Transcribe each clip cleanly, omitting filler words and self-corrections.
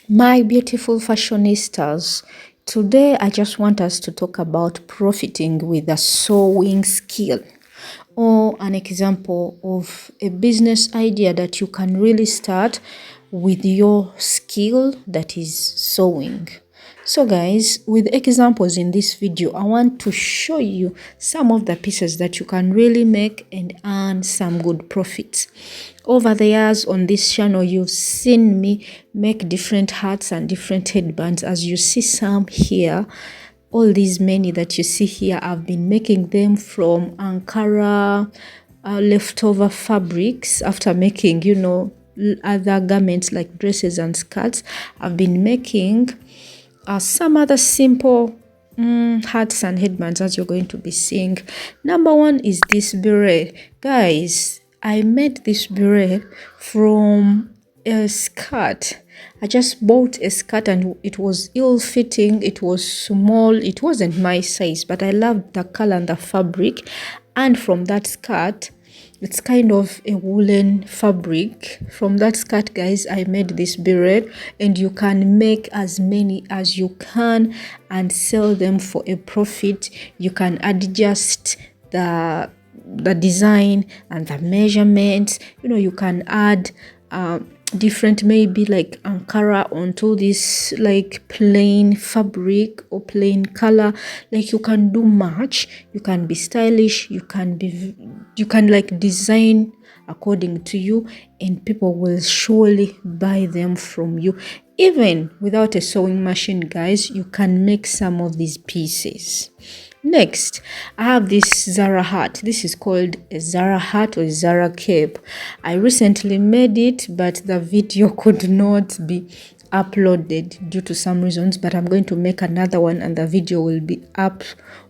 My beautiful fashionistas, today I just want us to talk about profiting with a sewing skill, or an example of a business idea that you can really start with your skill, that is sewing. So guys, with examples in this video, I want to show you some of the pieces that you can really make and earn some good profits. Over the years on this channel, you've seen me make different hats and different headbands. As you see some here, all these many that you see here, I've been making them from Ankara leftover fabrics after making, other garments like dresses and skirts. I've been making some other simple hats and headbands, as you're going to be seeing. Number one is this beret. Guys, I made this beret from a skirt. I just bought a skirt and it was ill-fitting, it was small, it wasn't my size, but I loved the color and the fabric. And from that skirt, it's kind of a woolen fabric. From that skirt, guys, I made this beret, and you can make as many as you can and sell them for a profit. You can adjust the design and the measurements. You can add different, maybe like Ankara onto this like plain fabric or plain color. Like you can do much, you can be stylish, you can like design according to you, and people will surely buy them from you. Even without a sewing machine, guys, you can make some of these pieces. Next, I have this Zara hat. This is called a Zara hat or Zara cape. I recently made it, but the video could not be uploaded due to some reasons, but I'm going to make another one and the video will be up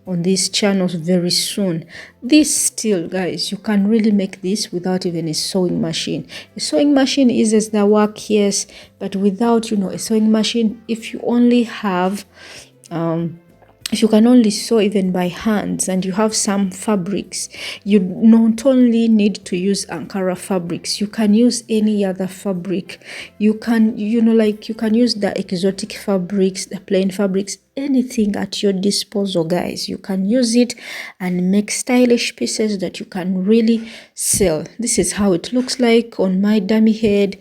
on this channel very soon. This still, guys, you can really make this without even a sewing machine. A sewing machine eases the work, yes, but without, a sewing machine, if you only have if you can only sew even by hands and you have some fabrics, you not only need to use Ankara fabrics, you can use any other fabric. You can, you can use the exotic fabrics, the plain fabrics, anything at your disposal, guys. You can use it and make stylish pieces that you can really sell. This is how it looks like on my dummy head.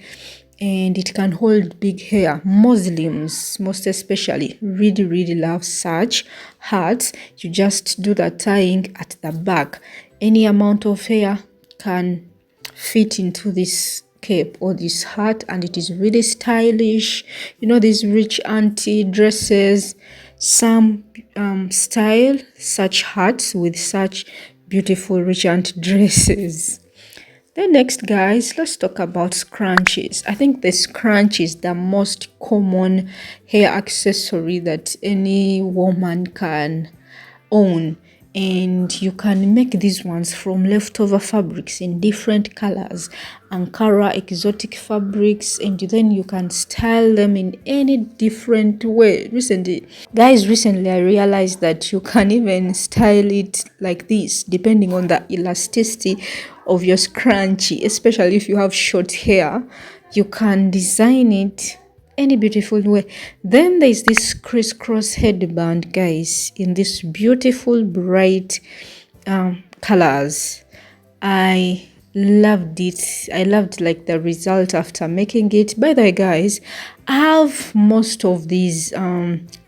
And it can hold big hair. Muslims, most especially, really love such hats. You just do the tying at the back. Any amount of hair can fit into this cape or this hat, and it is really stylish. These rich auntie dresses, some style such hats with such beautiful rich auntie dresses. Then next, guys, let's talk about scrunchies. I think the scrunchie is the most common hair accessory that any woman can own. And you can make these ones from leftover fabrics in different colors, Ankara exotic fabrics, and then you can style them in any different way. Recently I realized that you can even style it like this depending on the elasticity of your scrunchie, especially if you have short hair. You can design it any beautiful way. Then there's this crisscross headband, guys, in this beautiful bright colors. I loved it. I loved like the result after making it. By the way, guys, I have most of these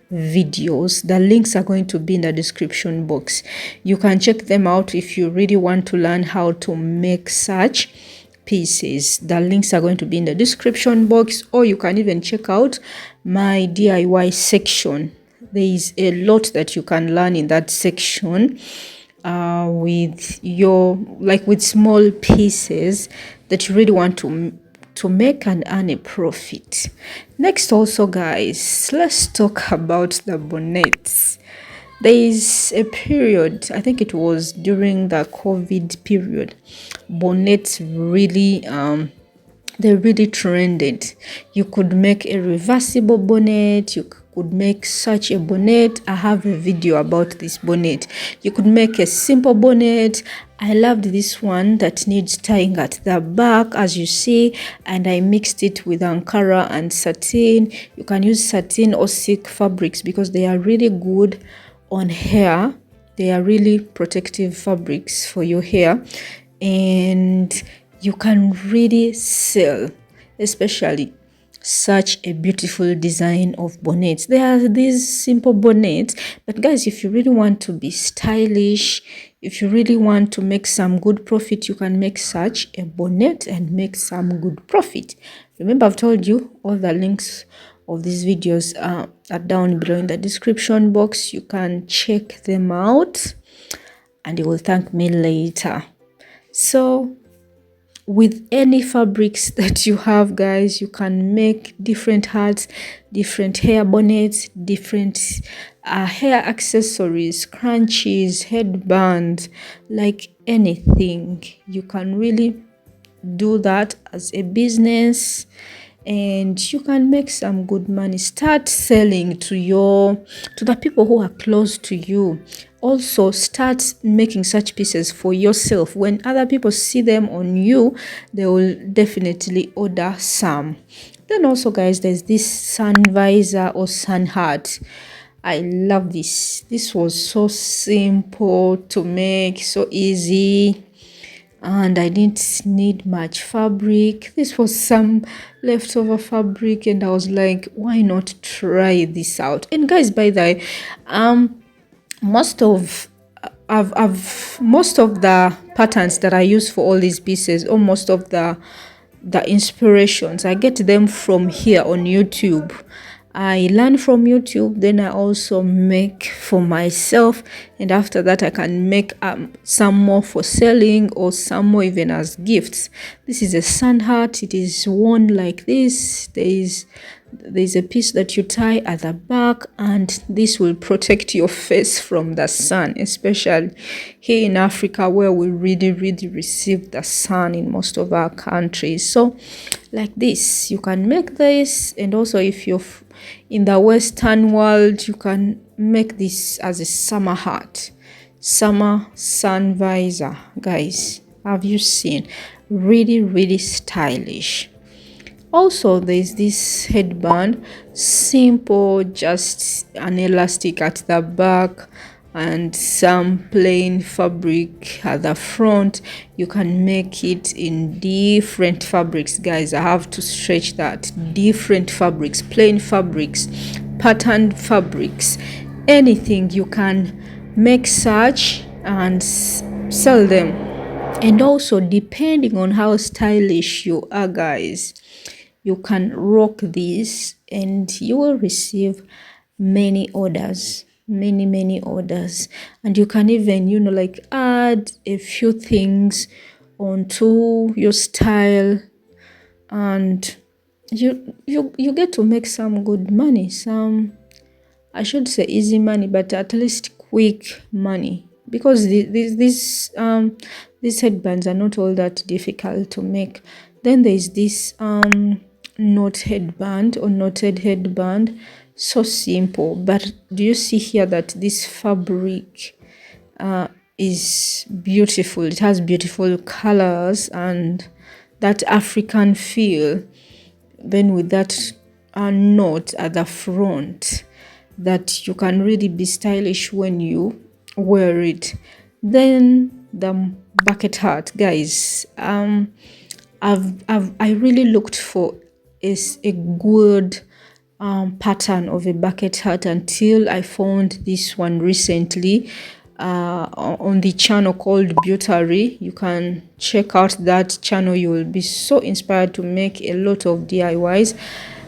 videos. The links are going to be in the description box. You can check them out if you really want to learn how to make such pieces. The links are going to be in the description box, or you can even check out my DIY section. There is a lot that you can learn in that section with small pieces that you really want to make and earn a profit. Next also, guys, let's talk about the bonnets. There is a period, I think it was during the COVID period, bonnets really they really trended. You could make a reversible bonnet. You could make such a bonnet. I have a video about this bonnet. You could make a simple bonnet. I loved this one that needs tying at the back, as you see, and I mixed it with Ankara and satin. You can use satin or silk fabrics because they are really good on hair. They are really protective fabrics for your hair, and you can really sell, especially such a beautiful design of bonnets. There are these simple bonnets, but guys, if you really want to be stylish, if you really want to make some good profit, you can make such a bonnet and make some good profit. Remember, I've told you all the links of these videos are down below in the description box. You can check them out and you will thank me later. So with any fabrics that you have, guys, you can make different hats, different hair bonnets, different hair accessories, scrunchies, headbands, like anything. You can really do that as a business, and you can make some good money. Start selling to the people who are close to you. Also start making such pieces for yourself. When other people see them on you, they will definitely order some. Then also, guys, there's this sun visor or sun hat. I love this. This was so simple to make, so easy, and I didn't need much fabric. This was some leftover fabric, and I was like, why not try this out? And guys, by the way, most of the patterns that I use for all these pieces, or most of the inspirations, I get them from here on YouTube. I learn from YouTube, then I also make for myself, and after that I can make some more for selling, or some more even as gifts. This is a sun hat. It is worn like this. There's a piece that you tie at the back, and this will protect your face from the sun, especially here in Africa, where we really receive the sun in most of our countries. So like this, you can make this. And also, if you're in the Western world, you can make this as a summer hat, summer sun visor. Guys, have you seen? Really stylish. Also, there's this headband, simple, just an elastic at the back and some plain fabric at the front. You can make it in different fabrics, guys. I have to stretch that. Different fabrics, plain fabrics, patterned fabrics, anything. You can make such and sell them. And also, depending on how stylish you are, guys, you can rock this and you will receive many orders, many orders. And you can even, like, add a few things onto your style, and you get to make some good money, some, I should say, easy money, but at least quick money, because these headbands are not all that difficult to make. Then there's this knot headband or knotted headband, so simple. But do you see here that this fabric is beautiful? It has beautiful colors and that African feel. Then with that knot at the front, that you can really be stylish when you wear it. Then the bucket hat, guys. I really looked for a good pattern of a bucket hat until I found this one recently on the channel called Beautary. You can check out that channel. You will be so inspired to make a lot of DIYs.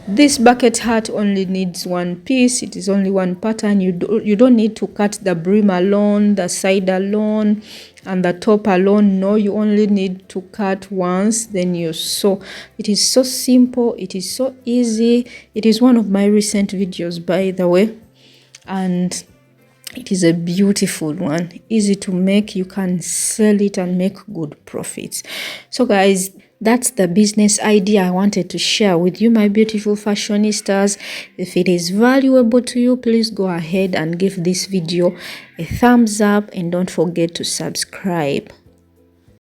This bucket hat only needs one piece. It is only one pattern. You don't need to cut the brim alone, the side alone, and the top alone. No, you only need to cut once, then you sew. It is so simple. It is so easy. It is one of my recent videos, by the way, and It is a beautiful one, easy to make. You can sell it and make good profits. So guys, that's the business idea I wanted to share with you, my beautiful fashionistas. If it is valuable to you, please go ahead and give this video a thumbs up and don't forget to subscribe.